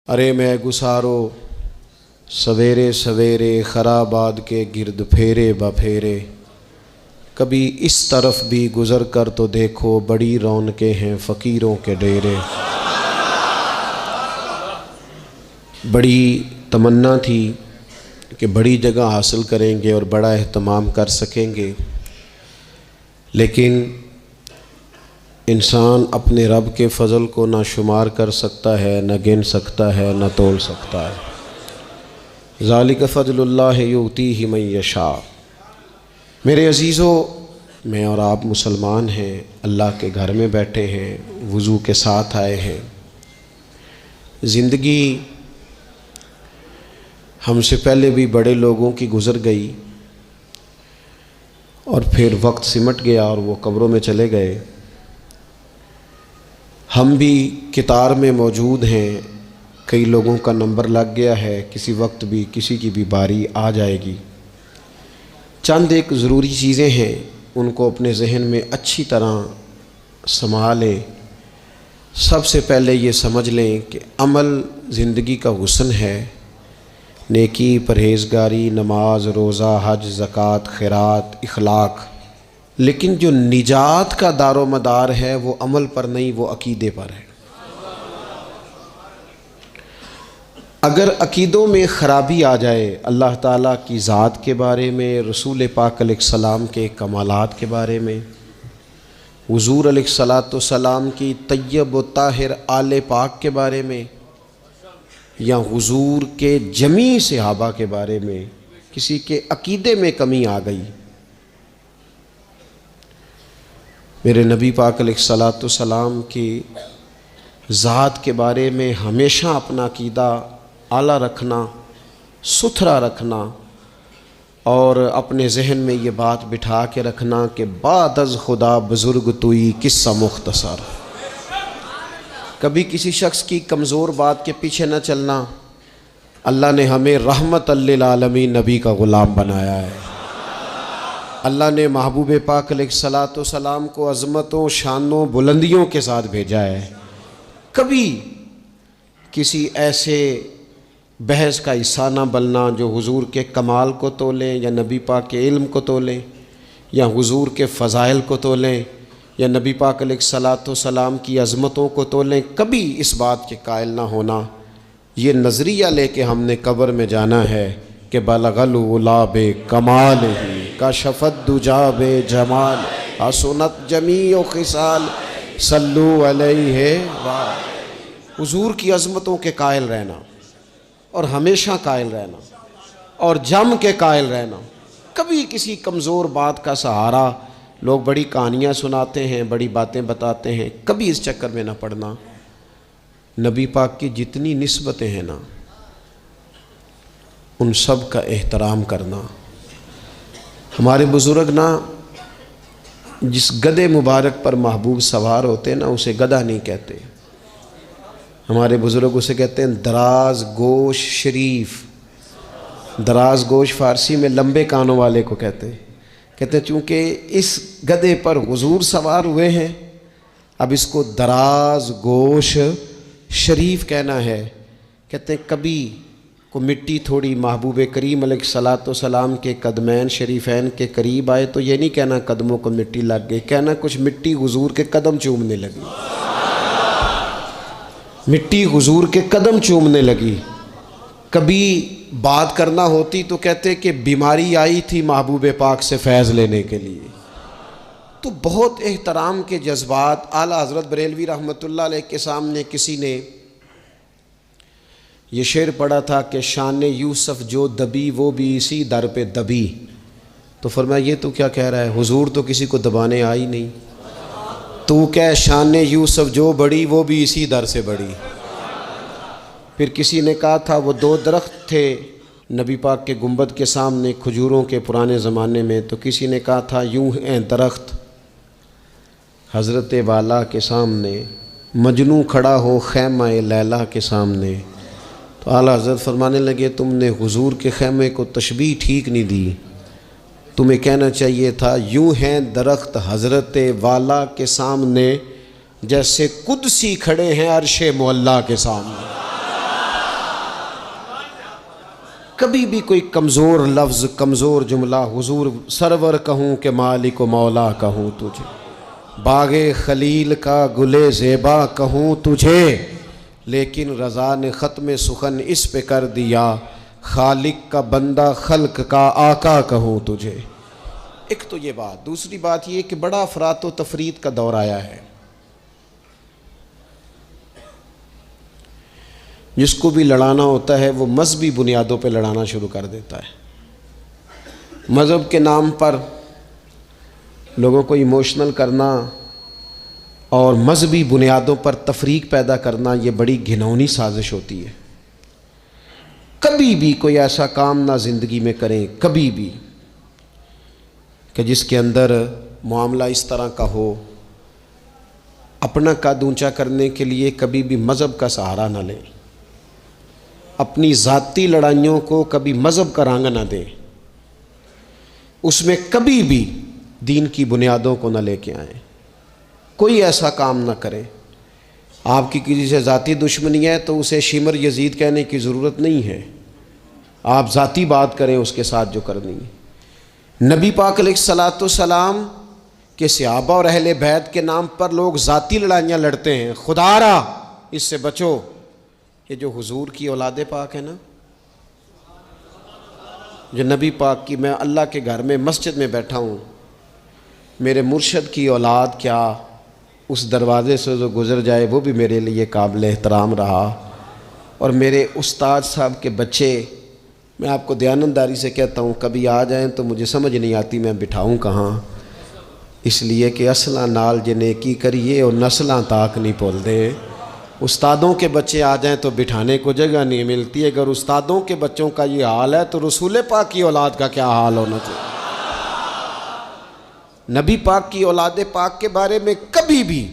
ارے میں گسارو سویرے سویرے خرابات کے گرد پھیرے بپھیرے، کبھی اس طرف بھی گزر کر تو دیکھو بڑی رونقیں ہیں فقیروں کے ڈیرے۔ بڑی تمنا تھی کہ بڑی جگہ حاصل کریں گے اور بڑا اہتمام کر سکیں گے، لیکن انسان اپنے رب کے فضل کو نہ شمار کر سکتا ہے، نہ گن سکتا ہے، نہ تول سکتا ہے۔ ذالک فضل اللہ یؤتیہ من یشاء۔ میرے عزیزو، میں اور آپ مسلمان ہیں، اللہ کے گھر میں بیٹھے ہیں، وضو کے ساتھ آئے ہیں۔ زندگی ہم سے پہلے بھی بڑے لوگوں کی گزر گئی اور پھر وقت سمٹ گیا اور وہ قبروں میں چلے گئے۔ ہم بھی کتار میں موجود ہیں، کئی لوگوں کا نمبر لگ گیا ہے، کسی وقت بھی کسی کی بھی باری آ جائے گی۔ چند ایک ضروری چیزیں ہیں، ان کو اپنے ذہن میں اچھی طرح سنبھالیں۔ سب سے پہلے یہ سمجھ لیں کہ عمل زندگی کا حسن ہے، نیکی، پرہیزگاری، نماز، روزہ، حج، زکوٰۃ، خیرات، اخلاق، لیکن جو نجات کا دار و مدار ہے وہ عمل پر نہیں، وہ عقیدے پر ہے۔ اگر عقیدوں میں خرابی آ جائے، اللہ تعالیٰ کی ذات کے بارے میں، رسول پاک علیہ السلام کے کمالات کے بارے میں، حضور علیہ السلام کی طیب و طاہر آل پاک کے بارے میں، یا حضور کے جمیع صحابہ کے بارے میں کسی کے عقیدے میں کمی آ گئی، میرے نبی پاک علیہ السلام کی ذات کے بارے میں ہمیشہ اپنا عقیدہ اعلیٰ رکھنا، ستھرا رکھنا، اور اپنے ذہن میں یہ بات بٹھا کے رکھنا کہ بعد از خدا بزرگ توئی قصہ مختصر۔ کبھی کسی شخص کی کمزور بات کے پیچھے نہ چلنا۔ اللہ نے ہمیں رحمت للعالمین نبی کا غلام بنایا ہے۔ اللہ نے محبوب پاک علیہ السلام کو عظمتوں، شانوں، بلندیوں کے ساتھ بھیجا ہے۔ کبھی کسی ایسے بحث کا حصہ نہ بننا جو حضور کے کمال کو تولیں، یا نبی پاک کے علم کو تولیں، یا حضور کے فضائل کو تولیں، یا نبی پاک علیہ السلام کی عظمتوں کو تولیں۔ کبھی اس بات کے قائل نہ ہونا، یہ نظریہ لے کے ہم نے قبر میں جانا ہے کہ بلغ العلا بکمالہ کشف الدجی بجمال حسنت جمیع خصال صلو علیہ حضور کی عظمتوں کے قائل رہنا، اور ہمیشہ قائل رہنا، اور جم کے قائل رہنا۔ کبھی کسی کمزور بات کا سہارا، لوگ بڑی کہانیاں سناتے ہیں، بڑی باتیں بتاتے ہیں، کبھی اس چکر میں نہ پڑنا۔ نبی پاک کی جتنی نسبتیں ہیں نا، ان سب کا احترام کرنا۔ ہمارے بزرگ نا جس گدھے مبارک پر محبوب سوار ہوتے نا، اسے گدھا نہیں کہتے، ہمارے بزرگ اسے کہتے ہیں دراز گوش شریف۔ دراز گوش فارسی میں لمبے کانوں والے کو کہتے ہیں۔ کہتے ہیں چونکہ اس گدھے پر حضور سوار ہوئے ہیں، اب اس کو دراز گوش شریف کہنا ہے۔ کہتے ہیں کبھی کو مٹی تھوڑی محبوب کریم علیہ السلام کے قدمین شریفین کے قریب آئے تو یہ نہیں کہنا قدموں کو مٹی لگ گئی، کہنا کچھ مٹی حضور کے قدم چومنے لگی، مٹی حضور کے قدم چومنے لگی۔ کبھی بات کرنا ہوتی تو کہتے کہ بیماری آئی تھی محبوب پاک سے فیض لینے کے لیے۔ تو بہت احترام کے جذبات۔ اعلیٰ حضرت بریلوی رحمۃ اللہ علیہ کے سامنے کسی نے یہ شعر پڑھا تھا کہ شان یوسف جو دبی وہ بھی اسی در پہ دبی، تو فرمایا یہ تو کیا کہہ رہا ہے، حضور تو کسی کو دبانے آئی نہیں، تو کہہ شان یوسف جو بڑی وہ بھی اسی در سے بڑی۔ پھر کسی نے کہا تھا وہ دو درخت تھے نبی پاک کے گنبد کے سامنے کھجوروں کے پرانے زمانے میں، تو کسی نے کہا تھا یوں ہیں درخت حضرت والا کے سامنے، مجنوں کھڑا ہو خیمہ لیلا کے سامنے۔ تو اعلیٰ حضرت فرمانے لگے تم نے حضور کے خیمے کو تشبیہ ٹھیک نہیں دی، تمہیں کہنا چاہیے تھا یوں ہیں درخت حضرت والا کے سامنے جیسے قدسی کھڑے ہیں عرش معلیٰ کے سامنے۔ کبھی بھی کوئی کمزور لفظ، کمزور جملہ حضور سرور کہوں کہ مالک و مولا کہوں تجھے، باغ خلیل کا گلے زیبا کہوں تجھے، لیکن رضا نے ختم سخن اس پہ کر دیا، خالق کا بندہ خلق کا آقا کہوں تجھے۔ ایک تو یہ بات، دوسری بات یہ کہ بڑا افراط و تفریط کا دور آیا ہے، جس کو بھی لڑانا ہوتا ہے وہ مذہبی بنیادوں پہ لڑانا شروع کر دیتا ہے۔ مذہب کے نام پر لوگوں کو ایموشنل کرنا اور مذہبی بنیادوں پر تفریق پیدا کرنا، یہ بڑی گھناؤنی سازش ہوتی ہے۔ کبھی بھی کوئی ایسا کام نہ زندگی میں کریں، کبھی بھی، کہ جس کے اندر معاملہ اس طرح کا ہو۔ اپنا قد اونچا کرنے کے لیے کبھی بھی مذہب کا سہارا نہ لیں، اپنی ذاتی لڑائیوں کو کبھی مذہب کا رنگ نہ دیں، اس میں کبھی بھی دین کی بنیادوں کو نہ لے کے آئیں، کوئی ایسا کام نہ کریں۔ آپ کی کسی سے ذاتی دشمنی ہے تو اسے شمر یزید کہنے کی ضرورت نہیں ہے، آپ ذاتی بات کریں اس کے ساتھ جو کرنی ہے۔ نبی پاک علیہ الصلاۃ والسلام کے صحابہ اور اہل بیت کے نام پر لوگ ذاتی لڑائیاں لڑتے ہیں، خدا را اس سے بچو۔ یہ جو حضور کی اولاد پاک ہے نا، جو نبی پاک کی، میں اللہ کے گھر میں مسجد میں بیٹھا ہوں، میرے مرشد کی اولاد کیا اس دروازے سے جو گزر جائے وہ بھی میرے لیے قابل احترام رہا، اور میرے استاد صاحب کے بچے، میں آپ کو دیانتداری سے کہتا ہوں کبھی آ جائیں تو مجھے سمجھ نہیں آتی میں بٹھاؤں کہاں، اس لیے کہ اصلاں نال جے نیکی کریے اور نسلاں تاک نہیں بھول دے۔ استادوں کے بچے آ جائیں تو بٹھانے کو جگہ نہیں ملتی، اگر استادوں کے بچوں کا یہ حال ہے تو رسول پاک کی اولاد کا کیا حال ہونا چاہیے۔ نبی پاک کی اولاد پاک کے بارے میں کبھی بھی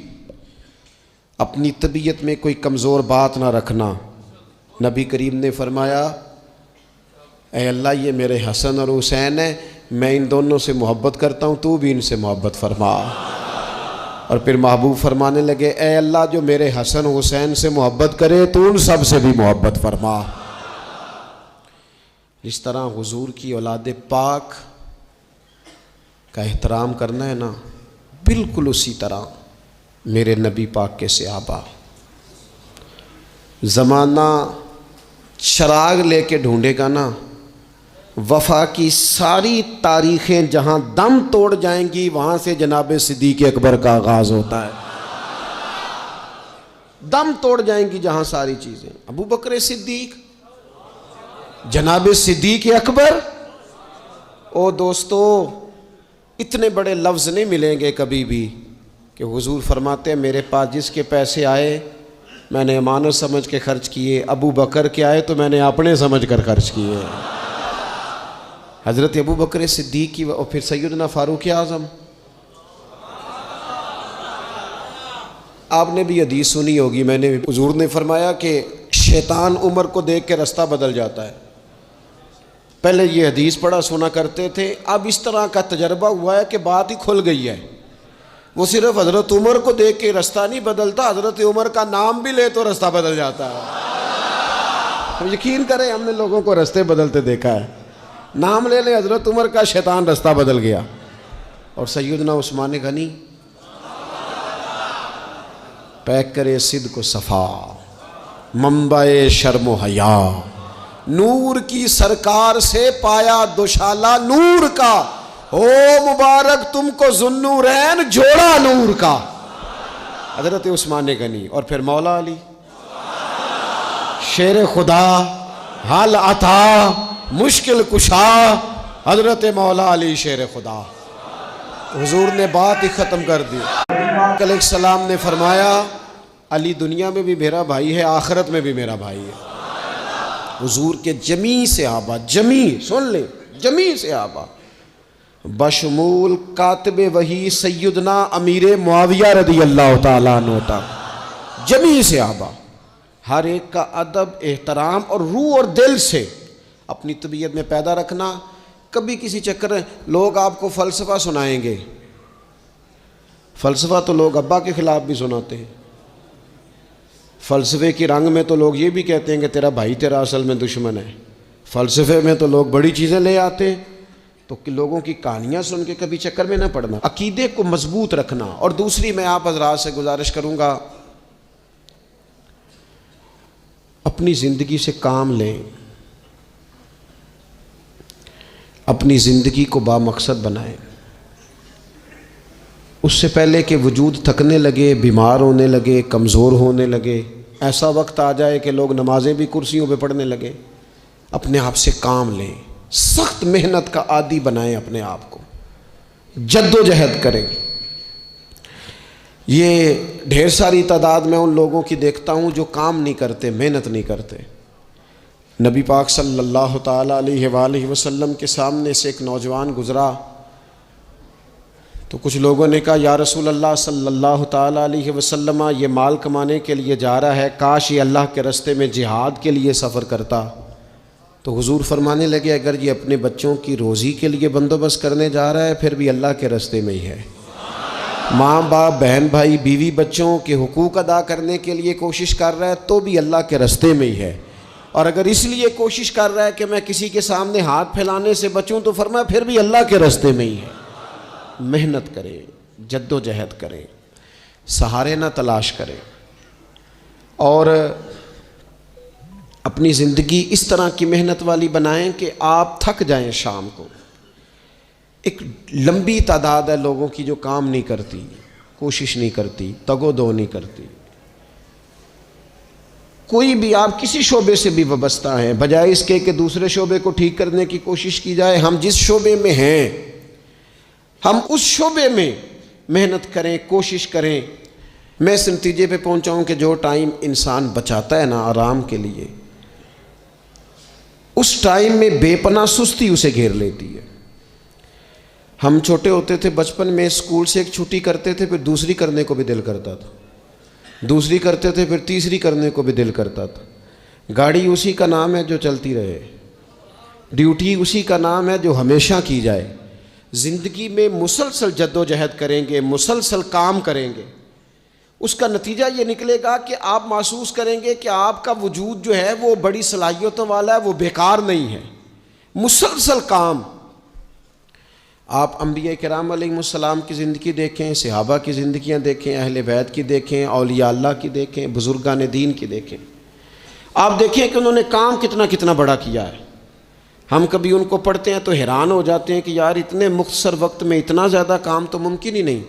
اپنی طبیعت میں کوئی کمزور بات نہ رکھنا۔ نبی کریم نے فرمایا، اے اللہ یہ میرے حسن اور حسین ہیں، میں ان دونوں سے محبت کرتا ہوں، تو بھی ان سے محبت فرما۔ اور پھر محبوب فرمانے لگے، اے اللہ جو میرے حسن حسین سے محبت کرے تو ان سب سے بھی محبت فرما۔ جس طرح حضور کی اولاد پاک کا احترام کرنا ہے نا، بالکل اسی طرح میرے نبی پاک کے صحابہ۔ زمانہ چراغ لے کے ڈھونڈے گا نا، وفا کی ساری تاریخیں جہاں دم توڑ جائیں گی وہاں سے جناب صدیق اکبر کا آغاز ہوتا ہے۔ دم توڑ جائیں گی جہاں ساری چیزیں، ابو بکر صدیق، جناب صدیق اکبر۔ او دوستو، اتنے بڑے لفظ نہیں ملیں گے کبھی بھی کہ حضور فرماتے ہیں میرے پاس جس کے پیسے آئے میں نے امانت سمجھ کے خرچ کیے، ابو بکر کے آئے تو میں نے اپنے سمجھ کر خرچ کیے۔ حضرت ابو بکر صدیق کی اور پھر سیدنا فاروق اعظم۔ آپ نے بھی حدیث سنی ہوگی، میں نے حضور نے فرمایا کہ شیطان عمر کو دیکھ کے رستہ بدل جاتا ہے۔ پہلے یہ حدیث پڑھا سنا کرتے تھے، اب اس طرح کا تجربہ ہوا ہے کہ بات ہی کھل گئی ہے۔ وہ صرف حضرت عمر کو دیکھ کے رستہ نہیں بدلتا، حضرت عمر کا نام بھی لے تو رستہ بدل جاتا ہے۔ یقین کریں ہم نے لوگوں کو رستے بدلتے دیکھا ہے، نام لے لیں حضرت عمر کا، شیطان رستہ بدل گیا۔ اور سیدنا عثمان غنی، پیک کرے صدق و صفا، منبع شرم و حیا، نور کی سرکار سے پایا دوشالہ نور کا، او مبارک تم کو ذوالنورین جوڑا نور کا۔ حضرت عثمان غنی، اور پھر مولا علی شیر خدا، حل عطا مشکل کشا، حضرت مولا علی شیر خدا۔ حضور نے بات ہی ختم کر دی۔ علیہ السلام نے فرمایا علی دنیا میں بھی میرا بھائی ہے، آخرت میں بھی میرا بھائی ہے۔ حضور کے جمیع صحابہ، جمیع سن لیں، جمیع صحابہ بشمول کاتب وحی سیدنا امیر معاویہ رضی اللہ تعالیٰ عنہ، جمیع صحابہ، ہر ایک کا ادب، احترام اور روح اور دل سے اپنی طبیعت میں پیدا رکھنا۔ کبھی کسی چکر میں لوگ آپ کو فلسفہ سنائیں گے، فلسفہ تو لوگ ابا کے خلاف بھی سناتے ہیں، فلسفے کی رنگ میں تو لوگ یہ بھی کہتے ہیں کہ تیرا بھائی تیرا اصل میں دشمن ہے، فلسفے میں تو لوگ بڑی چیزیں لے آتے ہیں، تو لوگوں کی کہانیاں سن کے کبھی چکر میں نہ پڑنا، عقیدے کو مضبوط رکھنا۔ اور دوسری میں آپ حضرات سے گزارش کروں گا، اپنی زندگی سے کام لیں، اپنی زندگی کو بامقصد بنائیں۔ اس سے پہلے کہ وجود تھکنے لگے، بیمار ہونے لگے، کمزور ہونے لگے، ایسا وقت آ جائے کہ لوگ نمازیں بھی کرسیوں پہ پڑھنے لگے، اپنے آپ سے کام لیں، سخت محنت کا عادی بنائیں اپنے آپ کو، جد و جہد کریں۔ یہ ڈھیر ساری تعداد میں ان لوگوں کی دیکھتا ہوں جو کام نہیں کرتے، محنت نہیں کرتے۔ نبی پاک صلی اللہ تعالیٰ علیہ وآلہ وسلم کے سامنے سے ایک نوجوان گزرا، تو کچھ لوگوں نے کہا یا رسول اللہ صلی اللہ تعالیٰ علیہ وسلم، یہ مال کمانے کے لیے جا رہا ہے، کاش یہ اللہ کے راستے میں جہاد کے لیے سفر کرتا۔ تو حضور فرمانے لگے اگر یہ اپنے بچوں کی روزی کے لیے بندوبست کرنے جا رہا ہے پھر بھی اللہ کے راستے میں ہی ہے۔ ماں باپ، بہن بھائی، بیوی بچوں کے حقوق ادا کرنے کے لیے کوشش کر رہا ہے تو بھی اللہ کے راستے میں ہی ہے، اور اگر اس لیے کوشش کر رہا ہے کہ میں کسی کے سامنے ہاتھ پھیلانے سے بچوں تو فرمایا پھر بھی اللہ کے راستے میں ہی ہے۔ محنت کریں، جد و جہد کریں، سہارے نہ تلاش کریں، اور اپنی زندگی اس طرح کی محنت والی بنائیں کہ آپ تھک جائیں شام کو۔ ایک لمبی تعداد ہے لوگوں کی جو کام نہیں کرتی، کوشش نہیں کرتی، تگ و دو نہیں کرتی۔ کوئی بھی آپ کسی شعبے سے بھی وابستہ ہیں، بجائے اس کے کہ دوسرے شعبے کو ٹھیک کرنے کی کوشش کی جائے، ہم جس شعبے میں ہیں ہم اس شعبے میں محنت کریں، کوشش کریں۔ میں اس نتیجے پہ پہنچا ہوں کہ جو ٹائم انسان بچاتا ہے نا آرام کے لیے، اس ٹائم میں بے پناہ سستی اسے گھیر لیتی ہے۔ ہم چھوٹے ہوتے تھے بچپن میں، اسکول سے ایک چھٹی کرتے تھے پھر دوسری کرنے کو بھی دل کرتا تھا، دوسری کرتے تھے پھر تیسری کرنے کو بھی دل کرتا تھا۔ گاڑی اسی کا نام ہے جو چلتی رہے، ڈیوٹی اسی کا نام ہے جو ہمیشہ کی جائے۔ زندگی میں مسلسل جد و جہد کریں گے، مسلسل کام کریں گے، اس کا نتیجہ یہ نکلے گا کہ آپ محسوس کریں گے کہ آپ کا وجود جو ہے وہ بڑی صلاحیتوں والا ہے، وہ بیکار نہیں ہے۔ مسلسل کام۔ آپ انبیاء کرام علیہ السلام کی زندگی دیکھیں، صحابہ کی زندگیاں دیکھیں، اہل بیت کی دیکھیں، اولیاء اللہ کی دیکھیں، بزرگان دین کی دیکھیں، آپ دیکھیں کہ انہوں نے کام کتنا بڑا کیا ہے۔ ہم کبھی ان کو پڑھتے ہیں تو حیران ہو جاتے ہیں کہ یار اتنے مختصر وقت میں اتنا زیادہ کام تو ممکن ہی نہیں۔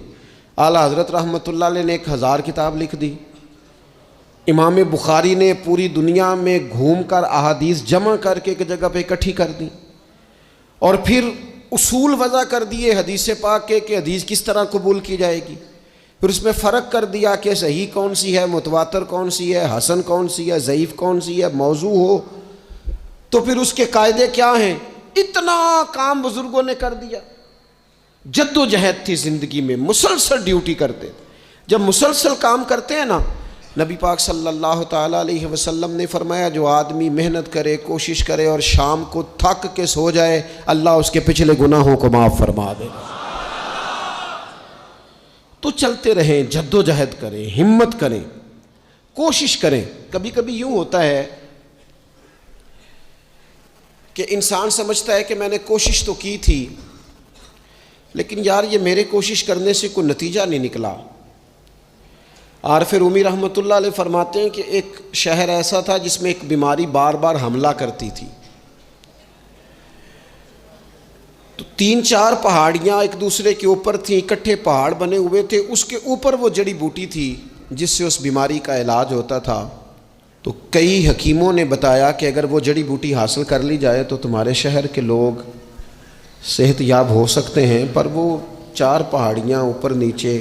اعلیٰ حضرت رحمۃ اللہ علیہ نے 1000 کتاب لکھ دی، امام بخاری نے پوری دنیا میں گھوم کر احادیث جمع کر کے ایک جگہ پہ اکٹھی کر دی، اور پھر اصول وضع کر دیے حدیث پاک کے کہ حدیث کس طرح قبول کی جائے گی، پھر اس میں فرق کر دیا کہ صحیح کون سی ہے، متواتر کون سی ہے، حسن کون سی ہے، ضعیف کون سی ہے، موضوع ہو تو پھر اس کے قاعدے کیا ہیں۔ اتنا کام بزرگوں نے کر دیا۔ جد و جہد تھی زندگی میں، مسلسل ڈیوٹی کرتے تھے۔ جب مسلسل کام کرتے ہیں نا، نبی پاک صلی اللہ تعالیٰ علیہ وسلم نے فرمایا جو آدمی محنت کرے، کوشش کرے اور شام کو تھک کے سو جائے، اللہ اس کے پچھلے گناہوں کو معاف فرما دے۔ تو چلتے رہیں، جد و جہد کریں، ہمت کریں، کوشش کریں۔ کبھی کبھی یوں ہوتا ہے کہ انسان سمجھتا ہے کہ میں نے کوشش تو کی تھی لیکن یار یہ میرے کوشش کرنے سے کوئی نتیجہ نہیں نکلا۔ عارف رومی رحمۃ اللہ علیہ فرماتے ہیں کہ ایک شہر ایسا تھا جس میں ایک بیماری بار بار حملہ کرتی تھی، تو 3-4 پہاڑیاں ایک دوسرے کے اوپر تھیں، اکٹھے پہاڑ بنے ہوئے تھے، اس کے اوپر وہ جڑی بوٹی تھی جس سے اس بیماری کا علاج ہوتا تھا۔ تو کئی حکیموں نے بتایا کہ اگر وہ جڑی بوٹی حاصل کر لی جائے تو تمہارے شہر کے لوگ صحت یاب ہو سکتے ہیں، پر وہ 4 پہاڑیاں اوپر نیچے،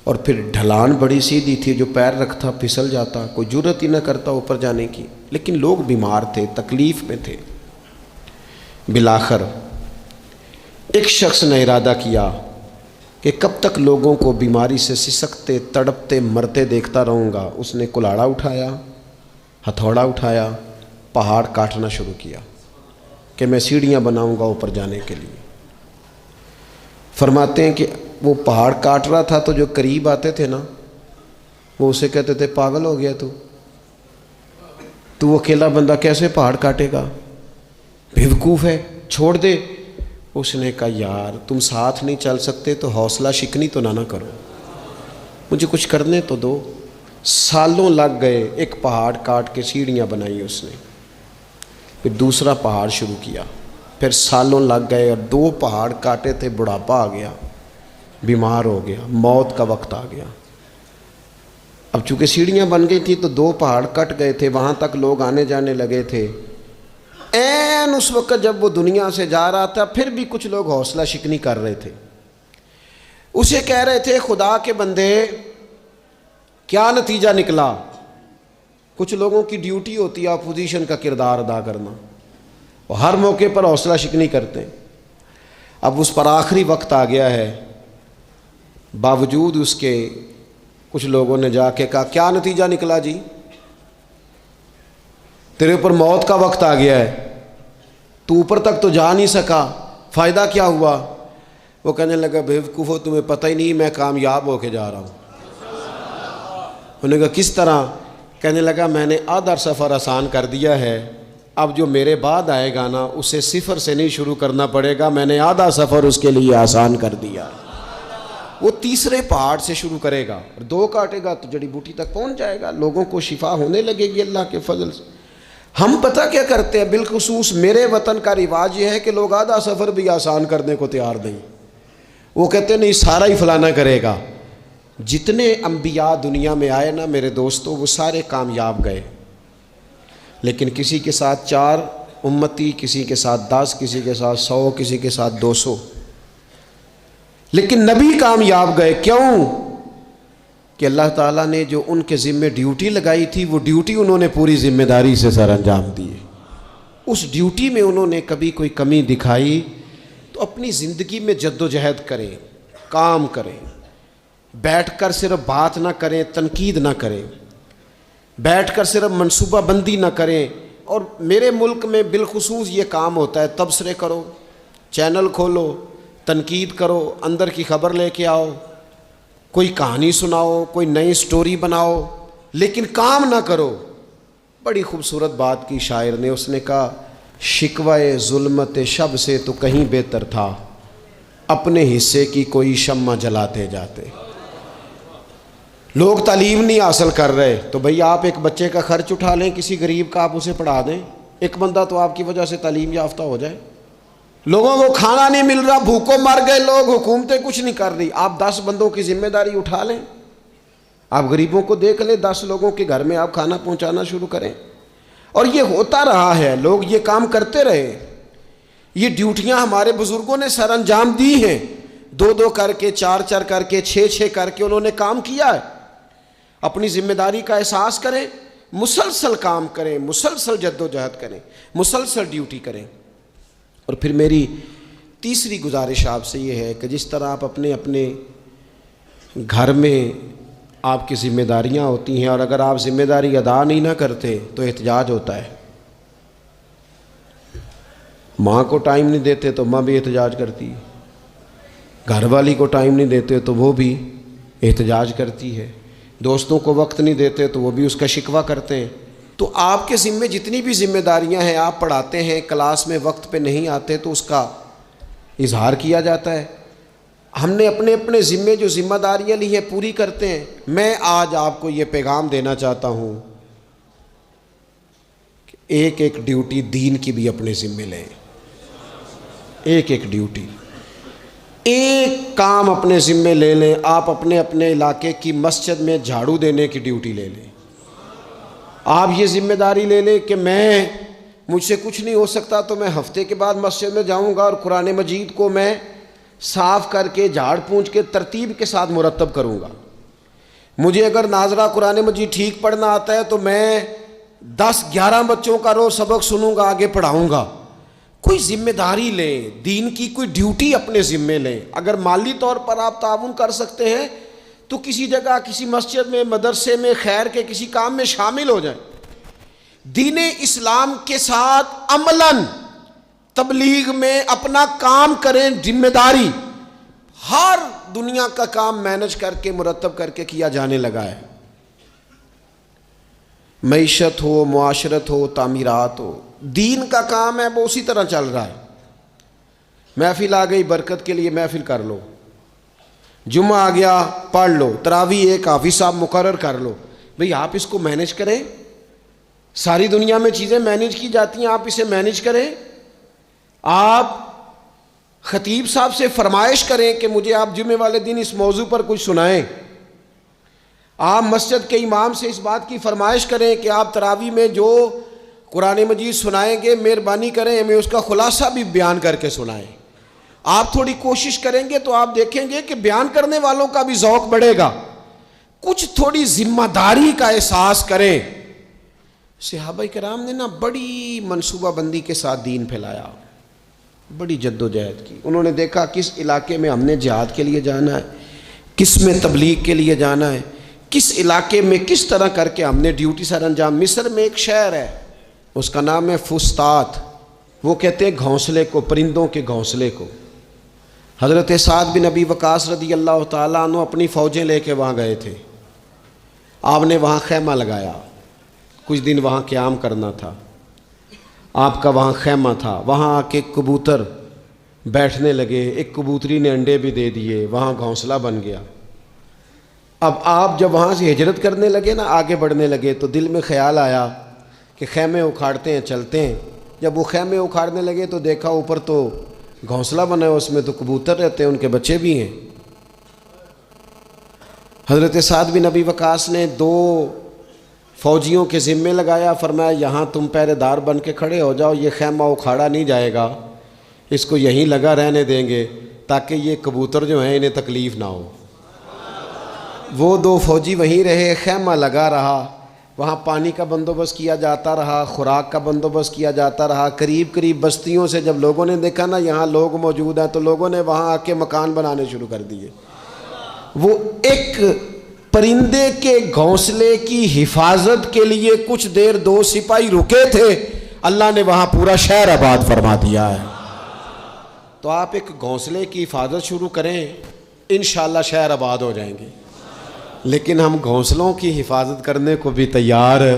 اور پھر ڈھلان بڑی سیدھی تھی، جو پیر رکھتا پھسل جاتا، کوئی جرت ہی نہ کرتا اوپر جانے کی، لیکن لوگ بیمار تھے، تکلیف میں تھے۔ بالآخر ایک شخص نے ارادہ کیا کہ کب تک لوگوں کو بیماری سے سسکتے، تڑپتے، مرتے دیکھتا رہوں گا۔ اس نے کلاڑا اٹھایا، ہتھوڑا اٹھایا، پہاڑ کاٹنا شروع کیا کہ میں سیڑھیاں بناؤں گا اوپر جانے کے لیے۔ فرماتے ہیں کہ وہ پہاڑ کاٹ رہا تھا تو جو قریب آتے تھے نا وہ اسے کہتے تھے پاگل ہو گیا تو اکیلا بندہ کیسے پہاڑ کاٹے گا؟ بیوقوف ہے، چھوڑ دے۔ اس نے کہا یار تم ساتھ نہیں چل سکتے تو حوصلہ شکنی تو نہ کرو، مجھے کچھ کرنے تو دو۔ سالوں لگ گئے، ایک پہاڑ کاٹ کے سیڑھیاں بنائی اس نے، پھر دوسرا پہاڑ شروع کیا، پھر سالوں لگ گئے اور 2 پہاڑ کاٹے تھے، بڑھاپا آ گیا، بیمار ہو گیا، موت کا وقت آ گیا۔ اب چونکہ سیڑھیاں بن گئی تھی تو 2 پہاڑ کٹ گئے تھے، وہاں تک لوگ آنے جانے لگے تھے۔ این اس وقت جب وہ دنیا سے جا رہا تھا پھر بھی کچھ لوگ حوصلہ شکنی کر رہے تھے، اسے کہہ رہے تھے خدا کے بندے کیا نتیجہ نکلا؟ کچھ لوگوں کی ڈیوٹی ہوتی ہے اپوزیشن کا کردار ادا کرنا، وہ ہر موقع پر حوصلہ شکنی کرتے ہیں۔ اب اس پر آخری وقت آ گیا ہے، باوجود اس کے کچھ لوگوں نے جا کے کہا کیا نتیجہ نکلا جی؟ تیرے اوپر موت کا وقت آ گیا ہے، تو اوپر تک تو جا نہیں سکا، فائدہ کیا ہوا؟ وہ کہنے لگا بیوقوفو تمہیں پتہ ہی نہیں میں کامیاب ہو کے جا رہا ہوں۔ انہوں نے کہا کس طرح؟ کہنے لگا میں نے آدھا سفر آسان کر دیا ہے، اب جو میرے بعد آئے گا نا اسے صفر سے نہیں شروع کرنا پڑے گا، میں نے آدھا سفر اس کے لیے آسان کر دیا۔ وہ تیسرے پہاڑ سے شروع کرے گا اور 2 کاٹے گا تو جڑی بوٹی تک پہنچ جائے گا، لوگوں کو شفا ہونے لگے گی اللہ کے فضل سے۔ ہم پتہ کیا کرتے ہیں؟ بالخصوص میرے وطن کا رواج یہ ہے کہ لوگ آدھا سفر بھی آسان کرنے کو تیار نہیں، وہ کہتے ہیں نہیں سارا ہی فلانا کرے گا۔ جتنے انبیاء دنیا میں آئے نا میرے دوستو وہ سارے کامیاب گئے، لیکن کسی کے ساتھ 4 امتی، کسی کے ساتھ 10، کسی کے ساتھ 100، کسی کے ساتھ 200، لیکن نبی کامیاب گئے۔ کیوں؟ کہ اللہ تعالیٰ نے جو ان کے ذمے ڈیوٹی لگائی تھی وہ ڈیوٹی انہوں نے پوری ذمہ داری سے سر انجام دی۔ اس ڈیوٹی میں انہوں نے کبھی کوئی کمی دکھائی تو اپنی زندگی میں جد و جہد کریں، کام کریں، بیٹھ کر صرف بات نہ کریں، تنقید نہ کریں، بیٹھ کر صرف منصوبہ بندی نہ کریں۔ اور میرے ملک میں بالخصوص یہ کام ہوتا ہے، تبصرے کرو، چینل کھولو، تنقید کرو، اندر کی خبر لے کے آؤ، کوئی کہانی سناؤ، کوئی نئی سٹوری بناؤ، لیکن کام نہ کرو۔ بڑی خوبصورت بات کی شاعر نے، اس نے کہا شکوہ ظلمت شب سے تو کہیں بہتر تھا، اپنے حصے کی کوئی شمع جلاتے جاتے۔ لوگ تعلیم نہیں حاصل کر رہے تو بھئی آپ ایک بچے کا خرچ اٹھا لیں، کسی غریب کا آپ اسے پڑھا دیں، ایک بندہ تو آپ کی وجہ سے تعلیم یافتہ ہو جائے۔ لوگوں کو کھانا نہیں مل رہا، بھوکوں مر گئے لوگ، حکومتیں کچھ نہیں کر رہی، آپ 10 بندوں کی ذمہ داری اٹھا لیں، آپ غریبوں کو دیکھ لیں، 10 لوگوں کے گھر میں آپ کھانا پہنچانا شروع کریں۔ اور یہ ہوتا رہا ہے، لوگ یہ کام کرتے رہے، یہ ڈیوٹیاں ہمارے بزرگوں نے سر انجام دی ہیں، 2 کر کے، 4 کر کے، 6 کر کے انہوں نے کام کیا ہے۔ اپنی ذمہ داری کا احساس کریں، مسلسل کام کریں، مسلسل جد و جہد کریں، مسلسل ڈیوٹی کریں۔ اور پھر میری تیسری گزارش آپ سے یہ ہے کہ جس طرح آپ اپنے گھر میں آپ کی ذمہ داریاں ہوتی ہیں، اور اگر آپ ذمہ داری ادا نہیں نہ کرتے تو احتجاج ہوتا ہے۔ ماں کو ٹائم نہیں دیتے تو ماں بھی احتجاج کرتی ہے، گھر والی کو ٹائم نہیں دیتے تو وہ بھی احتجاج کرتی ہے، دوستوں کو وقت نہیں دیتے تو وہ بھی اس کا شکوہ کرتے ہیں۔ تو آپ کے ذمے جتنی بھی ذمہ داریاں ہیں، آپ پڑھاتے ہیں، کلاس میں وقت پہ نہیں آتے تو اس کا اظہار کیا جاتا ہے۔ ہم نے اپنے ذمے جو ذمہ داریاں لی ہیں پوری کرتے ہیں۔ میں آج آپ کو یہ پیغام دینا چاہتا ہوں کہ ایک ڈیوٹی دین کی بھی اپنے ذمے لیں، ایک ڈیوٹی، ایک کام اپنے ذمے لے لیں۔ آپ اپنے علاقے کی مسجد میں جھاڑو دینے کی ڈیوٹی لے لیں، آپ یہ ذمہ داری لے لیں کہ مجھ سے کچھ نہیں ہو سکتا تو میں ہفتے کے بعد مسجد میں جاؤں گا اور قرآن مجید کو میں صاف کر کے، جھاڑ پونچھ کے، ترتیب کے ساتھ مرتب کروں گا۔ مجھے اگر ناظرہ قرآن مجید ٹھیک پڑھنا آتا ہے تو میں 10-11 بچوں کا روز سبق سنوں گا، آگے پڑھاؤں گا۔ کوئی ذمہ داری لیں، دین کی کوئی ڈیوٹی اپنے ذمے لیں۔ اگر مالی طور پر آپ تعاون کر سکتے ہیں تو کسی جگہ، کسی مسجد میں، مدرسے میں، خیر کے کسی کام میں شامل ہو جائیں۔ دین اسلام کے ساتھ عملاً تبلیغ میں اپنا کام کریں، ذمہ داری۔ ہر دنیا کا کام مینج کر کے، مرتب کر کے کیا جانے لگا ہے۔ معیشت ہو، معاشرت ہو، تعمیرات ہو، دین کا کام ہے وہ اسی طرح چل رہا ہے۔ محفل آ گئی، برکت کے لیے محفل کر لو، جمعہ آ گیا پڑھ لو، تراویح ایک حافظ صاحب مقرر کر لو۔ بھئی آپ اس کو مینیج کریں، ساری دنیا میں چیزیں مینیج کی جاتی ہیں، آپ اسے مینیج کریں۔ آپ خطیب صاحب سے فرمائش کریں کہ مجھے آپ جمعے والے دن اس موضوع پر کچھ سنائیں۔ آپ مسجد کے امام سے اس بات کی فرمائش کریں کہ آپ تراویح میں جو قرآن مجید سنائیں گے مہربانی کریں ہمیں اس کا خلاصہ بھی بیان کر کے سنائیں۔ آپ تھوڑی کوشش کریں گے تو آپ دیکھیں گے کہ بیان کرنے والوں کا بھی ذوق بڑھے گا، کچھ تھوڑی ذمہ داری کا احساس کریں۔ صحابہ کرام نے بڑی منصوبہ بندی کے ساتھ دین پھیلایا، بڑی جد و جہد کی۔ انہوں نے دیکھا کس علاقے میں ہم نے جہاد کے لیے جانا ہے، کس میں تبلیغ کے لیے جانا ہے، کس علاقے میں کس طرح کر کے ہم نے ڈیوٹی سر انجام۔ مصر میں ایک شہر ہے، اس کا نام ہے فسطاط، وہ کہتے ہیں گھونسلے کو، پرندوں کے گھونسلے کو۔ حضرت سعد بن ابی وقاص رضی اللہ تعالیٰ عنہ اپنی فوجیں لے کے وہاں گئے تھے۔ آپ نے وہاں خیمہ لگایا، کچھ دن وہاں قیام کرنا تھا، آپ کا وہاں خیمہ تھا۔ وہاں آ کے کبوتر بیٹھنے لگے، ایک کبوتری نے انڈے بھی دے دیے، وہاں گھونسلہ بن گیا۔ اب آپ جب وہاں سے ہجرت کرنے لگے آگے بڑھنے لگے تو دل میں خیال آیا کہ خیمے اکھاڑتے ہیں چلتے ہیں۔ جب وہ خیمے اکھاڑنے لگے تو دیکھا اوپر تو گھونسلہ بنا ہے، اس میں تو کبوتر رہتے ہیں، ان کے بچے بھی ہیں۔ حضرت سعد بن ابی وقاص نے 2 فوجیوں کے ذمے لگایا، فرمایا یہاں تم پہرے دار بن کے کھڑے ہو جاؤ، یہ خیمہ اکھاڑا نہیں جائے گا، اس کو یہیں لگا رہنے دیں گے تاکہ یہ کبوتر جو ہیں انہیں تکلیف نہ ہو۔ وہ 2 فوجی وہیں رہے، خیمہ لگا رہا، وہاں پانی کا بندوبست کیا جاتا رہا، خوراک کا بندوبست کیا جاتا رہا۔ قریب بستیوں سے جب لوگوں نے دیکھا یہاں لوگ موجود ہیں تو لوگوں نے وہاں آ کے مکان بنانے شروع کر دیے۔ وہ ایک پرندے کے گھونسلے کی حفاظت کے لیے کچھ دیر 2 سپاہی رکے تھے، اللہ نے وہاں پورا شہر آباد فرما دیا ہے۔ تو آپ ایک گھونسلے کی حفاظت شروع کریں، انشاءاللہ شہر آباد ہو جائیں گے۔ لیکن ہم گھونسلوں کی حفاظت کرنے کو بھی تیار ہیں۔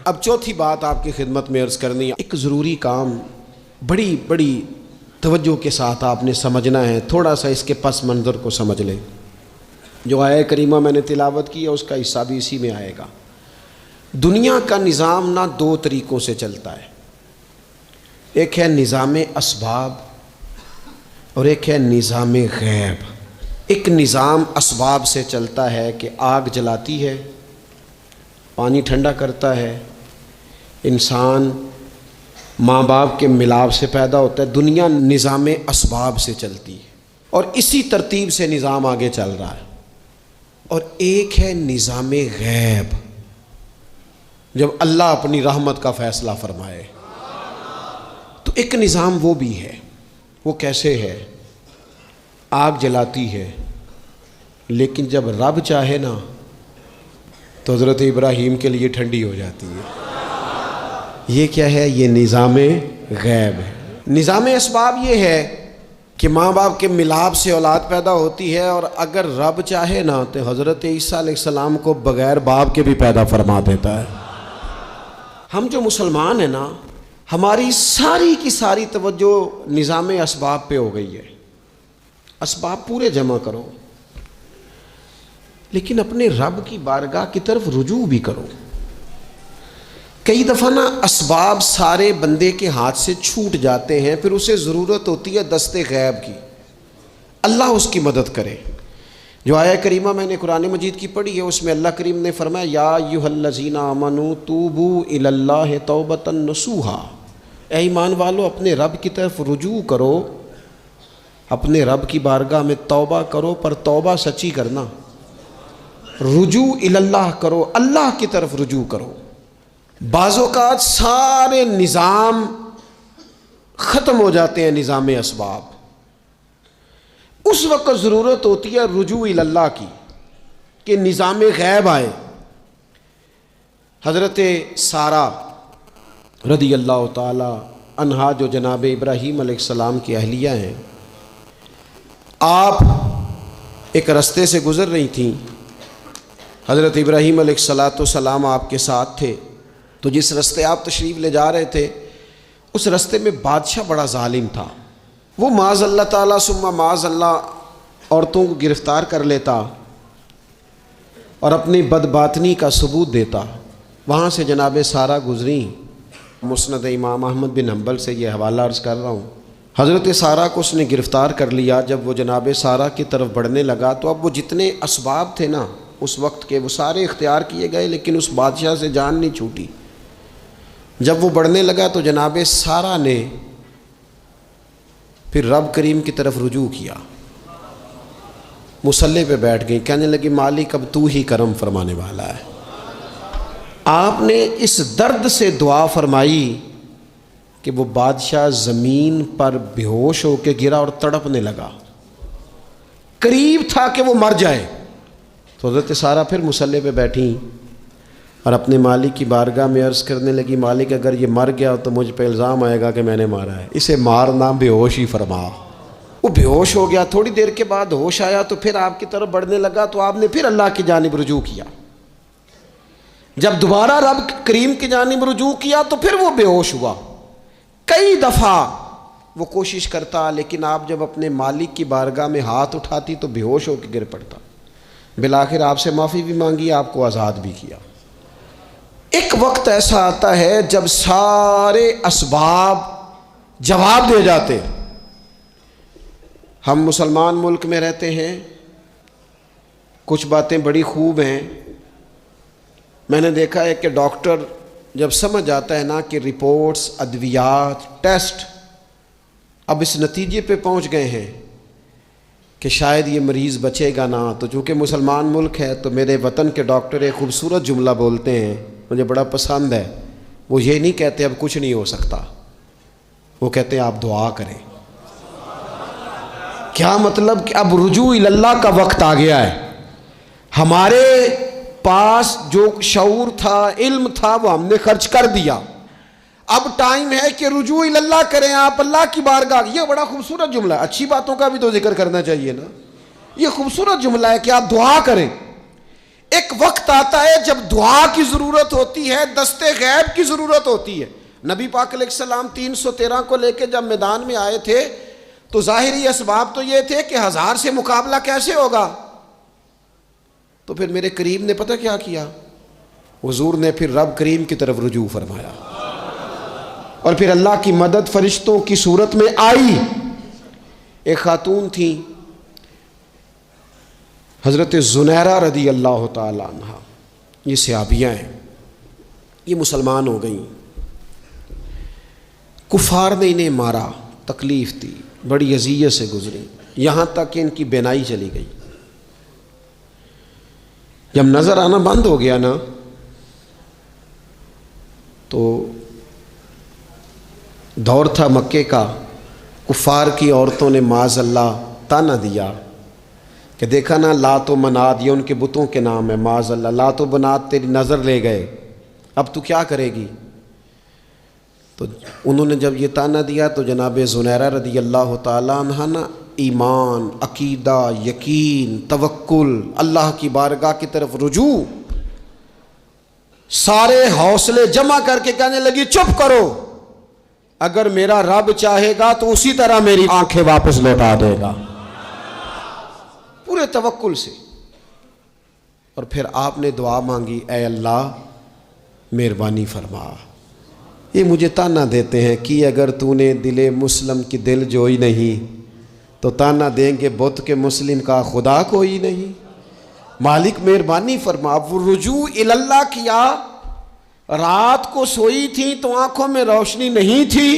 اب چوتھی بات آپ کی خدمت میں عرض کرنی ہے، ایک ضروری کام بڑی توجہ کے ساتھ آپ نے سمجھنا ہے، تھوڑا سا اس کے پس منظر کو سمجھ لیں۔ جو آیہ کریمہ میں نے تلاوت کی ہے اس کا حصہ بھی اسی میں آئے گا۔ دنیا کا نظام 2 طریقوں سے چلتا ہے، ایک ہے نظام اسباب اور ایک ہے نظام غیب۔ ایک نظام اسباب سے چلتا ہے کہ آگ جلاتی ہے، پانی ٹھنڈا کرتا ہے، انسان ماں باپ کے ملاپ سے پیدا ہوتا ہے۔ دنیا نظام اسباب سے چلتی ہے اور اسی ترتیب سے نظام آگے چل رہا ہے۔ اور ایک ہے نظام غیب، جب اللہ اپنی رحمت کا فیصلہ فرمائے تو ایک نظام وہ بھی ہے۔ وہ کیسے ہے؟ آگ جلاتی ہے لیکن جب رب چاہے تو حضرت ابراہیم کے لیے ٹھنڈی ہو جاتی ہے۔ یہ کیا ہے؟ یہ نظام غیب ہے۔ نظام اسباب یہ ہے کہ ماں باپ کے ملاپ سے اولاد پیدا ہوتی ہے، اور اگر رب چاہے تو حضرت عیسیٰ علیہ السلام کو بغیر باپ کے بھی پیدا فرما دیتا ہے۔ ہم جو مسلمان ہیں ہماری ساری کی ساری توجہ نظام اسباب پہ ہو گئی ہے۔ اسباب پورے جمع کرو لیکن اپنے رب کی بارگاہ کی طرف رجوع بھی کرو۔ کئی دفعہ اسباب سارے بندے کے ہاتھ سے چھوٹ جاتے ہیں، پھر اسے ضرورت ہوتی ہے دست غیب کی، اللہ اس کی مدد کرے۔ جو آیہ کریمہ میں نے قرآن مجید کی پڑھی ہے اس میں اللہ کریم نے فرمایا یا ایھا الذین آمنوا توبوا الی اللہ توبۃ نصوحا، اے ایمان والو اپنے رب کی طرف رجوع کرو، اپنے رب کی بارگاہ میں توبہ کرو، پر توبہ سچی کرنا، رجوع الی اللہ کرو، اللہ کی طرف رجوع کرو۔ بعض اوقات سارے نظام ختم ہو جاتے ہیں، نظام اسباب، اس وقت ضرورت ہوتی ہے رجوع الی اللہ کی کہ نظام غیب آئے۔ حضرت سارہ رضی اللہ تعالی عنہا جو جناب ابراہیم علیہ السلام کی اہلیہ ہیں، آپ ایک رستے سے گزر رہی تھیں، حضرت ابراہیم علیہ السلام آپ کے ساتھ تھے، تو جس رستے آپ تشریف لے جا رہے تھے اس رستے میں بادشاہ بڑا ظالم تھا، وہ معاذ اللہ تعالیٰ ثم معاذ اللہ عورتوں کو گرفتار کر لیتا اور اپنی بدباطنی کا ثبوت دیتا۔ وہاں سے جناب سارہ گزریں، مسند امام احمد بن حنبل سے یہ حوالہ عرض کر رہا ہوں، حضرت سارہ کو اس نے گرفتار کر لیا۔ جب وہ جناب سارہ کی طرف بڑھنے لگا تو اب وہ جتنے اسباب تھے نا اس وقت کے وہ سارے اختیار کیے گئے، لیکن اس بادشاہ سے جان نہیں چھوٹی۔ جب وہ بڑھنے لگا تو جناب سارہ نے پھر رب کریم کی طرف رجوع کیا، مصلی پہ بیٹھ گئی، کہنے لگی مالک اب تو ہی کرم فرمانے والا ہے۔ آپ نے اس درد سے دعا فرمائی کہ وہ بادشاہ زمین پر بے ہوش ہو کے گرا اور تڑپنے لگا، قریب تھا کہ وہ مر جائے۔ تو حضرت سارہ پھر مصلی پہ بیٹھیں اور اپنے مالک کی بارگاہ میں عرض کرنے لگی مالک اگر یہ مر گیا تو مجھ پہ الزام آئے گا کہ میں نے مارا ہے، اسے مارنا بے ہوش ہی فرما۔ وہ بے ہوش ہو گیا، تھوڑی دیر کے بعد ہوش آیا تو پھر آپ کی طرف بڑھنے لگا تو آپ نے پھر اللہ کی جانب رجوع کیا۔ جب دوبارہ رب کریم کی جانب رجوع کیا تو پھر وہ بے ہوش ہوا۔ کئی دفعہ وہ کوشش کرتا، لیکن آپ جب اپنے مالک کی بارگاہ میں ہاتھ اٹھاتی تو بے ہوش ہو کے گر پڑتا۔ بالآخر آپ سے معافی بھی مانگی، آپ کو آزاد بھی کیا۔ ایک وقت ایسا آتا ہے جب سارے اسباب جواب دے جاتے۔ ہم مسلمان ملک میں رہتے ہیں، کچھ باتیں بڑی خوب ہیں۔ میں نے دیکھا ہے کہ ڈاکٹر جب سمجھ آتا ہے نا کہ رپورٹس، ادویات، ٹیسٹ اب اس نتیجے پہ پہنچ گئے ہیں کہ شاید یہ مریض بچے گا نہ، تو چونکہ مسلمان ملک ہے تو میرے وطن کے ڈاکٹر ایک خوبصورت جملہ بولتے ہیں، مجھے بڑا پسند ہے۔ وہ یہ نہیں کہتے اب کچھ نہیں ہو سکتا، وہ کہتے ہیں آپ دعا کریں۔ کیا مطلب کہ اب رجوع اللہ کا وقت آ گیا ہے۔ ہمارے پاس جو شعور تھا، علم تھا، وہ ہم نے خرچ کر دیا۔ اب ٹائم ہے کہ رجوع اللہ کریں، آپ اللہ کی بارگاہ۔ یہ بڑا خوبصورت جملہ ہے، اچھی باتوں کا بھی تو ذکر کرنا چاہیے نا۔ یہ خوبصورت جملہ ہے کہ آپ دعا کریں۔ ایک وقت آتا ہے جب دعا کی ضرورت ہوتی ہے، دست غیب کی ضرورت ہوتی ہے۔ نبی پاک علیہ السلام 313 کو لے کے جب میدان میں آئے تھے تو ظاہری اسباب تو یہ تھے کہ 1000 سے مقابلہ کیسے ہوگا۔ تو پھر میرے کریم نے پتہ کیا کیا، حضور نے پھر رب کریم کی طرف رجوع فرمایا، اور پھر اللہ کی مدد فرشتوں کی صورت میں آئی۔ ایک خاتون تھی حضرت زنیرہ رضی اللہ تعالی عنہ، یہ صحابیہ ہیں، یہ مسلمان ہو گئیں۔ کفار نے انہیں مارا، تکلیف تھی، بڑی اذیت سے گزری، یہاں تک کہ ان کی بینائی چلی گئی۔ جب نظر آنا بند ہو گیا نا تو دور تھا مکے کا، کفار کی عورتوں نے معاذ اللہ تانا دیا کہ دیکھا نا لات و منات، یہ ان کے بتوں کے نام ہے، معاذ اللہ لات و منات تیری نظر لے گئے، اب تو کیا کرے گی؟ تو انہوں نے جب یہ تانا دیا تو جناب زنیرہ رضی اللہ تعالیٰ عنہ نا ایمان، عقیدہ، یقین، توکل، اللہ کی بارگاہ کی طرف رجوع، سارے حوصلے جمع کر کے کہنے لگی چپ کرو، اگر میرا رب چاہے گا تو اسی طرح میری آنکھیں واپس لوٹا دے گا، پورے توکل سے۔ اور پھر آپ نے دعا مانگی، اے اللہ مہربانی فرما، یہ مجھے تانا دیتے ہیں کہ اگر تو نے دل مسلم کی دل جوئی نہیں تو تانا دیں گے بت کے مسلم کا خدا کوئی نہیں۔ مالک مہربانی فرما۔ وہ رجوع اللہ کیا، رات کو سوئی تھی تو آنکھوں میں روشنی نہیں تھی،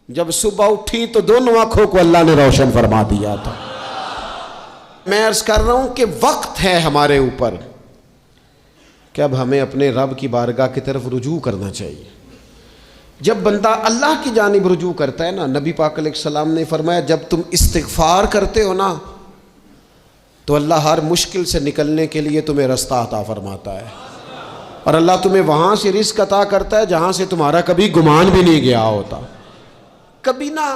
جب صبح اٹھی تو دونوں آنکھوں کو اللہ نے روشن فرما دیا تھا۔ میں عرض کر رہا ہوں کہ وقت ہے ہمارے اوپر کہ اب ہمیں اپنے رب کی بارگاہ کی طرف رجوع کرنا چاہیے۔ جب بندہ اللہ کی جانب رجوع کرتا ہے نا، نبی پاک علیہ السلام نے فرمایا جب تم استغفار کرتے ہو نا تو اللہ ہر مشکل سے نکلنے کے لیے تمہیں رستہ عطا فرماتا ہے، اور اللہ تمہیں وہاں سے رزق عطا کرتا ہے جہاں سے تمہارا کبھی گمان بھی نہیں گیا ہوتا۔ کبھی نہ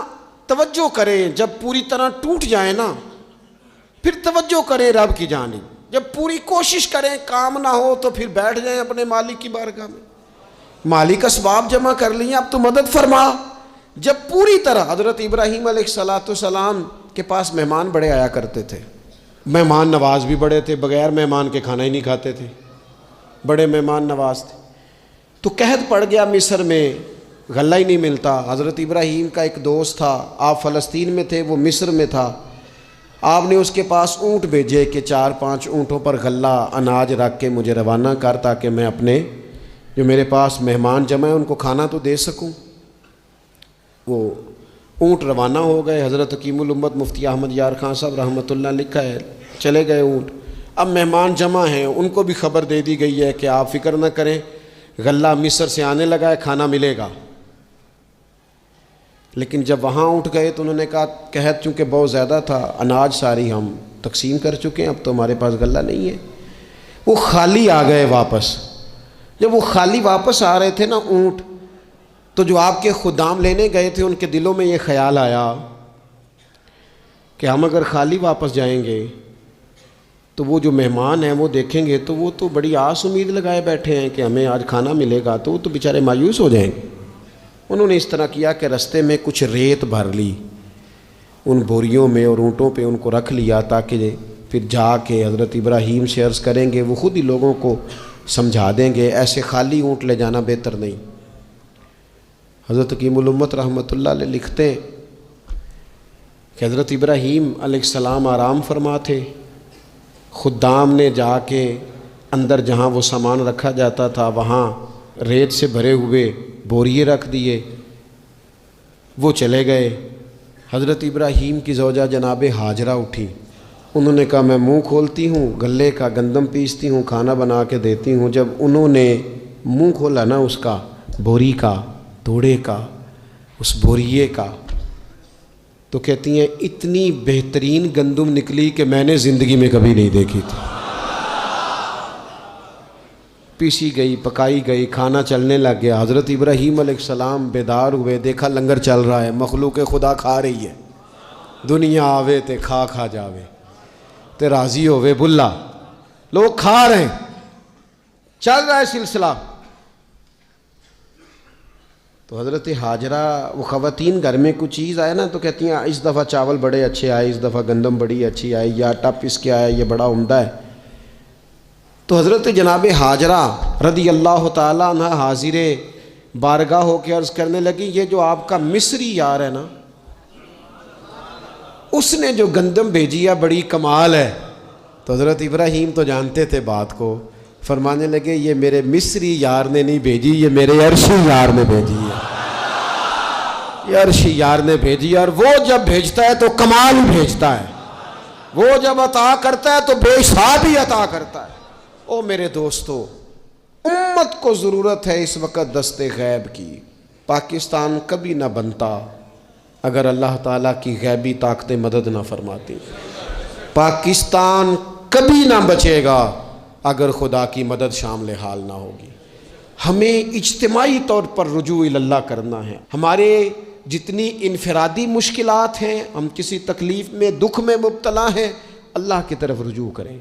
توجہ کریں، جب پوری طرح ٹوٹ جائیں نا پھر توجہ کریں رب کی جانب، جب پوری کوشش کریں کام نہ ہو تو پھر بیٹھ جائیں اپنے مالک کی بارگاہ میں۔ مالک اسباب جمع کر لیے، اب تو مدد فرما۔ جب پوری طرح حضرت ابراہیم علیہ السلام کے پاس مہمان بڑے آیا کرتے تھے، مہمان نواز بھی بڑے تھے، بغیر مہمان کے کھانا ہی نہیں کھاتے تھے، بڑے مہمان نواز تھے۔ تو قحط پڑ گیا مصر میں، غلہ ہی نہیں ملتا۔ حضرت ابراہیم کا ایک دوست تھا، آپ فلسطین میں تھے، وہ مصر میں تھا۔ آپ نے اس کے پاس اونٹ بھیجے کہ 4-5 اونٹوں پر غلہ اناج رکھ کے مجھے روانہ کر، تاکہ میں اپنے جو میرے پاس مہمان جمع ہیں ان کو کھانا تو دے سکوں۔ وہ اونٹ روانہ ہو گئے۔ حضرت حکیم الامت مفتی احمد یار خان صاحب رحمۃ اللہ لکھا ہے، چلے گئے اونٹ۔ اب مہمان جمع ہیں، ان کو بھی خبر دے دی گئی ہے کہ آپ فکر نہ کریں، غلہ مصر سے آنے لگا ہے، کھانا ملے گا۔ لیکن جب وہاں اونٹ گئے تو انہوں نے کہا قحط چونکہ بہت زیادہ تھا، اناج ساری ہم تقسیم کر چکے ہیں، اب تو ہمارے پاس غلہ نہیں ہے۔ وہ خالی آ گئے واپس۔ جب وہ خالی واپس آ رہے تھے نا اونٹ، تو جو آپ کے خدام لینے گئے تھے ان کے دلوں میں یہ خیال آیا کہ ہم اگر خالی واپس جائیں گے تو وہ جو مہمان ہیں وہ دیکھیں گے تو وہ تو بڑی آس امید لگائے بیٹھے ہیں کہ ہمیں آج کھانا ملے گا، تو وہ تو بیچارے مایوس ہو جائیں گے۔ انہوں نے اس طرح کیا کہ رستے میں کچھ ریت بھر لی ان بوریوں میں اور اونٹوں پہ ان کو رکھ لیا، تاکہ پھر جا کے حضرت ابراہیم سے عرض کریں گے، وہ خود ہی لوگوں کو سمجھا دیں گے، ایسے خالی اونٹ لے جانا بہتر نہیں۔ حضرت حکیم الامت رحمۃ اللہ علیہ لکھتے ہیں کہ حضرت ابراہیم علیہ السلام آرام فرما تھے، خدام نے جا کے اندر جہاں وہ سامان رکھا جاتا تھا وہاں ریت سے بھرے ہوئے بوریے رکھ دیے، وہ چلے گئے۔ حضرت ابراہیم کی زوجہ جناب ہاجرہ اٹھی، انہوں نے کہا میں منہ کھولتی ہوں، غلے کا گندم پیستی ہوں، کھانا بنا کے دیتی ہوں۔ جب انہوں نے منہ کھولا نا اس کا، بوری کا، توڑے کا، اس بوریے کا، تو کہتی ہیں اتنی بہترین گندم نکلی کہ میں نے زندگی میں کبھی نہیں دیکھی تھی۔ پیسی گئی، پکائی گئی، کھانا چلنے لگ گیا۔ حضرت ابراہیم علیہ السلام بیدار ہوئے، دیکھا لنگر چل رہا ہے، مخلوق خدا کھا رہی ہے۔ دنیا آوے تے کھا کھا جاوے تے راضی ہوئے بلا، لوگ کھا رہے ہیں، چل رہا ہے سلسلہ۔ تو حضرت ہاجرہ، وہ خواتین گھر میں کچھ چیز آئے نا تو کہتی ہیں اس دفعہ چاول بڑے اچھے آئے، اس دفعہ گندم بڑی اچھی آئی، یا آٹا پس کے آیا، یہ بڑا عمدہ ہے۔ تو حضرت جناب ہاجرہ رضی اللہ تعالیٰ عنہ حاضر بارگاہ ہو کے عرض کرنے لگی، یہ جو آپ کا مصری یار ہے نا، اس نے جو گندم بھیجی ہے بڑی کمال ہے۔ تو حضرت ابراہیم تو جانتے تھے بات کو، فرمانے لگے یہ میرے مصری یار نے نہیں بھیجی، یہ میرے عرشی یار نے بھیجی ہے، یہ عرشی یار نے بھیجی ہے۔ اور وہ جب بھیجتا ہے تو کمال بھیجتا ہے، وہ جب عطا کرتا ہے تو بے حساب ہی عطا کرتا ہے۔ او میرے دوستو، امت کو ضرورت ہے اس وقت دست غیب کی۔ پاکستان کبھی نہ بنتا اگر اللہ تعالیٰ کی غیبی طاقتیں مدد نہ فرماتی۔ پاکستان کبھی نہ بچے گا اگر خدا کی مدد شامل حال نہ ہوگی۔ ہمیں اجتماعی طور پر رجوع اللہ کرنا ہے۔ ہمارے جتنی انفرادی مشکلات ہیں، ہم کسی تکلیف میں، دکھ میں مبتلا ہیں، اللہ کی طرف رجوع کریں،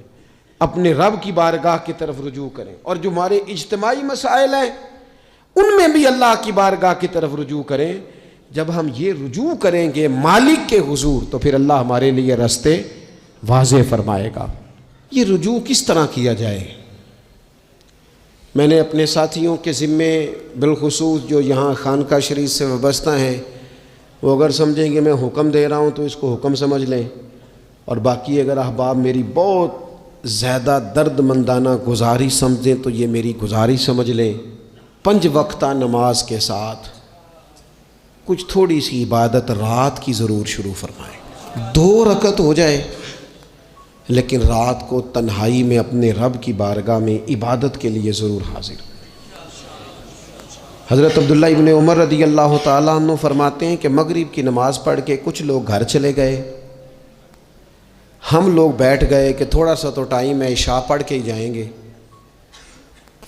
اپنے رب کی بارگاہ کی طرف رجوع کریں، اور جو ہمارے اجتماعی مسائل ہیں ان میں بھی اللہ کی بارگاہ کی طرف رجوع کریں۔ جب ہم یہ رجوع کریں گے مالک کے حضور تو پھر اللہ ہمارے لیے راستے واضح فرمائے گا۔ یہ رجوع کس طرح کیا جائے؟ میں نے اپنے ساتھیوں کے ذمے، بالخصوص جو یہاں خانقاہ شریف سے وابستہ ہیں، وہ اگر سمجھیں گے میں حکم دے رہا ہوں تو اس کو حکم سمجھ لیں، اور باقی اگر احباب میری بہت زیادہ درد مندانہ گزارش سمجھیں تو یہ میری گزارش سمجھ لیں۔ 5 وقتہ نماز کے ساتھ کچھ تھوڑی سی عبادت رات کی ضرور شروع فرمائیں۔ 2 رکعت ہو جائے، لیکن رات کو تنہائی میں اپنے رب کی بارگاہ میں عبادت کے لیے ضرور حاضر۔ حضرت عبداللہ ابن عمر رضی اللہ تعالیٰ عنہ فرماتے ہیں کہ مغرب کی نماز پڑھ کے کچھ لوگ گھر چلے گئے، ہم لوگ بیٹھ گئے کہ تھوڑا سا تو ٹائم ہے، عشاء پڑھ کے ہی جائیں گے۔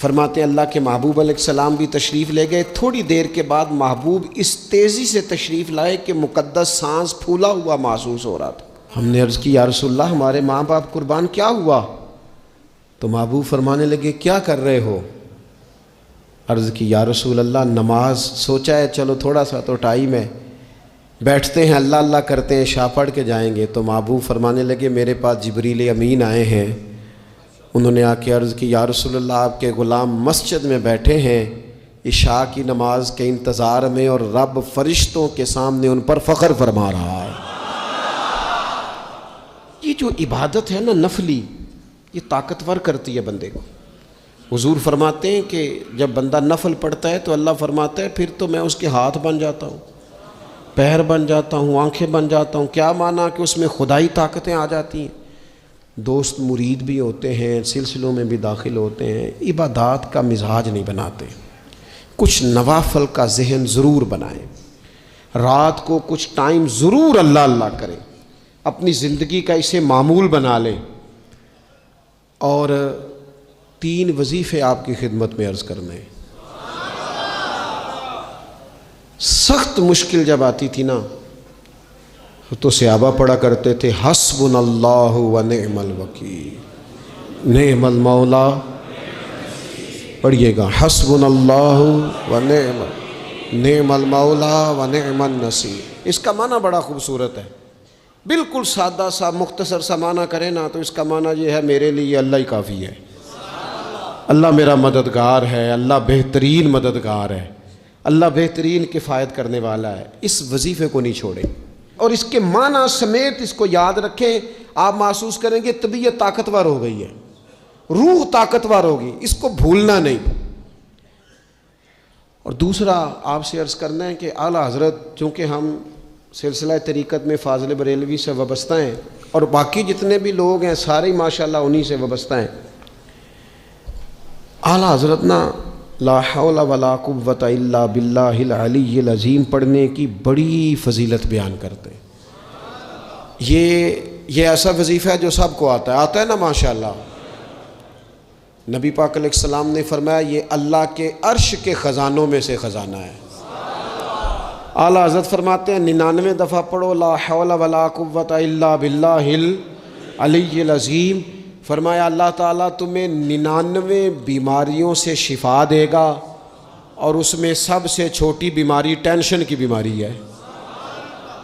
فرماتے ہیں اللہ کے محبوب علیہ السلام بھی تشریف لے گئے۔ تھوڑی دیر کے بعد محبوب اس تیزی سے تشریف لائے کہ مقدس سانس پھولا ہوا محسوس ہو رہا تھا۔ ہم نے عرض کی یا رسول اللہ ہمارے ماں باپ قربان، کیا ہوا؟ تو محبوب فرمانے لگے کیا کر رہے ہو؟ عرض کی یا رسول اللہ نماز سوچا ہے چلو تھوڑا سا تو ٹائم ہے، بیٹھتے ہیں اللہ اللہ کرتے ہیں، عشاء پڑھ کے جائیں گے۔ تو محبوب فرمانے لگے میرے پاس جبریل امین آئے ہیں، انہوں نے آ کے عرض کی یا رسول اللہ آپ کے غلام مسجد میں بیٹھے ہیں عشاء کی نماز کے انتظار میں، اور رب فرشتوں کے سامنے ان پر فخر فرما رہا ہے۔ یہ جو عبادت ہے نا نفلی، یہ طاقتور کرتی ہے بندے کو۔ حضور فرماتے ہیں کہ جب بندہ نفل پڑھتا ہے تو اللہ فرماتا ہے پھر تو میں اس کے ہاتھ بن جاتا ہوں، پیر بن جاتا ہوں، آنکھیں بن جاتا ہوں۔ کیا معنی کہ اس میں خدائی طاقتیں آ جاتی ہیں، دوست مرید بھی ہوتے ہیں، سلسلوں میں بھی داخل ہوتے ہیں۔ عبادات کا مزاج نہیں بناتے، کچھ نوافل کا ذہن ضرور بنائیں، رات کو کچھ ٹائم ضرور اللہ اللہ کریں، اپنی زندگی کا اسے معمول بنا لیں۔ اور 3 وظیفے آپ کی خدمت میں عرض کرنے ہیں۔ سخت مشکل جب آتی تھی نا تو صحابہ پڑھا کرتے تھے حسبنا اللہ و نعم الوکیل، نعم المولا، پڑھیے گا حسبنا اللہ و نعم المولا و نعم النصیر۔ اس کا معنی بڑا خوبصورت ہے، بالکل سادہ سا مختصر سا معنی کرے نا تو اس کا معنی یہ ہے میرے لیے اللہ ہی کافی ہے، اللہ میرا مددگار ہے، اللہ بہترین مددگار ہے، اللہ بہترین کفایت کرنے والا ہے۔ اس وظیفے کو نہیں چھوڑیں اور اس کے معنی سمیت اس کو یاد رکھیں۔ آپ محسوس کریں گے طبیعت طاقتور ہو گئی ہے، روح طاقتور ہوگی، اس کو بھولنا نہیں۔ اور دوسرا آپ سے عرض کرنا ہے کہ اعلیٰ حضرت، چونکہ ہم سلسلہ طریقت میں فاضل بریلوی سے وابستہ ہیں اور باقی جتنے بھی لوگ ہیں سارے ماشاءاللہ انہی سے وابستہ ہیں، اعلیٰ حضرت نا لا حول ولا قوت الا باللہ العلی العظیم پڑھنے کی بڑی فضیلت بیان کرتے ہیں۔ یہ ایسا وظیفہ ہے جو سب کو آتا ہے نا ماشاءاللہ۔ نبی پاک علیہ السلام نے فرمایا یہ اللہ کے عرش کے خزانوں میں سے خزانہ ہے۔ اعلیٰ حضرت فرماتے ہیں 99 دفعہ پڑھو لا حول ولا قوت الا باللہ العلی العظیم۔ فرمایا اللہ تعالیٰ تمہیں 99 بیماریوں سے شفا دے گا، اور اس میں سب سے چھوٹی بیماری ٹینشن کی بیماری ہے،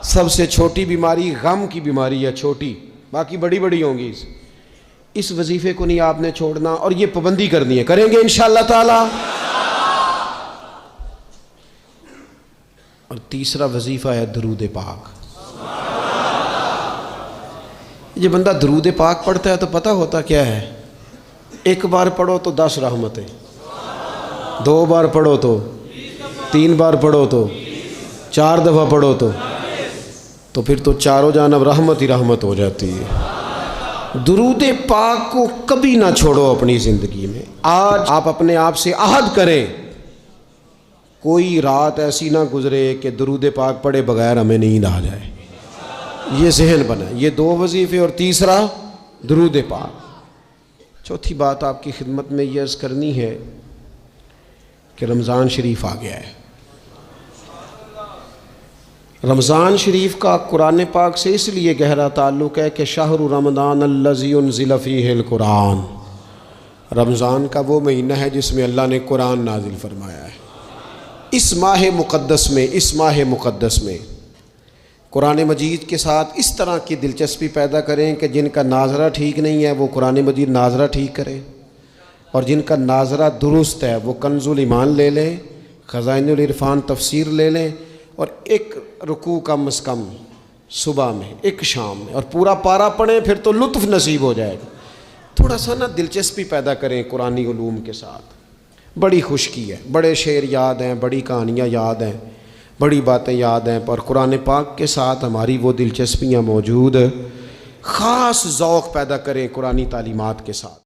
سب سے چھوٹی بیماری غم کی بیماری ہے، چھوٹی، باقی بڑی بڑی ہوں گی۔ اس وظیفے کو نہیں آپ نے چھوڑنا، اور یہ پابندی کرنی ہے، کریں گے انشاءاللہ تعالیٰ۔ اور تیسرا وظیفہ ہے درود پاک۔ یہ بندہ درود پاک پڑھتا ہے تو پتہ ہوتا کیا ہے، ایک بار پڑھو تو 10 رحمتیں، 2 بار پڑھو تو 3 بار پڑھو تو 4 دفعہ پڑھو تو پھر تو چاروں جانب رحمت ہی رحمت ہو جاتی ہے۔ درود پاک کو کبھی نہ چھوڑو اپنی زندگی میں۔ آج آپ اپنے آپ سے عہد کریں کوئی رات ایسی نہ گزرے کہ درود پاک پڑھے بغیر ہمیں نیند آ جائے۔ یہ ذہن بنا، یہ 2 وظیفے اور تیسرا درود پاک۔ چوتھی بات آپ کی خدمت میں یہ عرض کرنی ہے کہ رمضان شریف آ گیا ہے۔ رمضان شریف کا قرآن پاک سے اس لیے گہرا تعلق ہے کہ شہر رمضان الذی انزل فیہ القرآن، رمضان کا وہ مہینہ ہے جس میں اللہ نے قرآن نازل فرمایا ہے۔ اس ماہ مقدس میں قرآن مجید کے ساتھ اس طرح کی دلچسپی پیدا کریں کہ جن کا ناظرہ ٹھیک نہیں ہے وہ قرآن مجید ناظرہ ٹھیک کریں، اور جن کا ناظرہ درست ہے وہ کنز الایمان لے لیں، خزائن العرفان تفسیر لے لیں، اور ایک رکوع کم از کم صبح میں، ایک شام میں، اور پورا پارہ پڑھیں، پھر تو لطف نصیب ہو جائے گا۔ تھوڑا سا نا دلچسپی پیدا کریں قرآنی علوم کے ساتھ۔ بڑی خشکی ہے، بڑے شعر یاد ہیں، بڑی کہانیاں یاد ہیں، بڑی باتیں یاد ہیں، پر قرآن پاک کے ساتھ ہماری وہ دلچسپیاں موجود، خاص ذوق پیدا کریں قرآنی تعلیمات کے ساتھ۔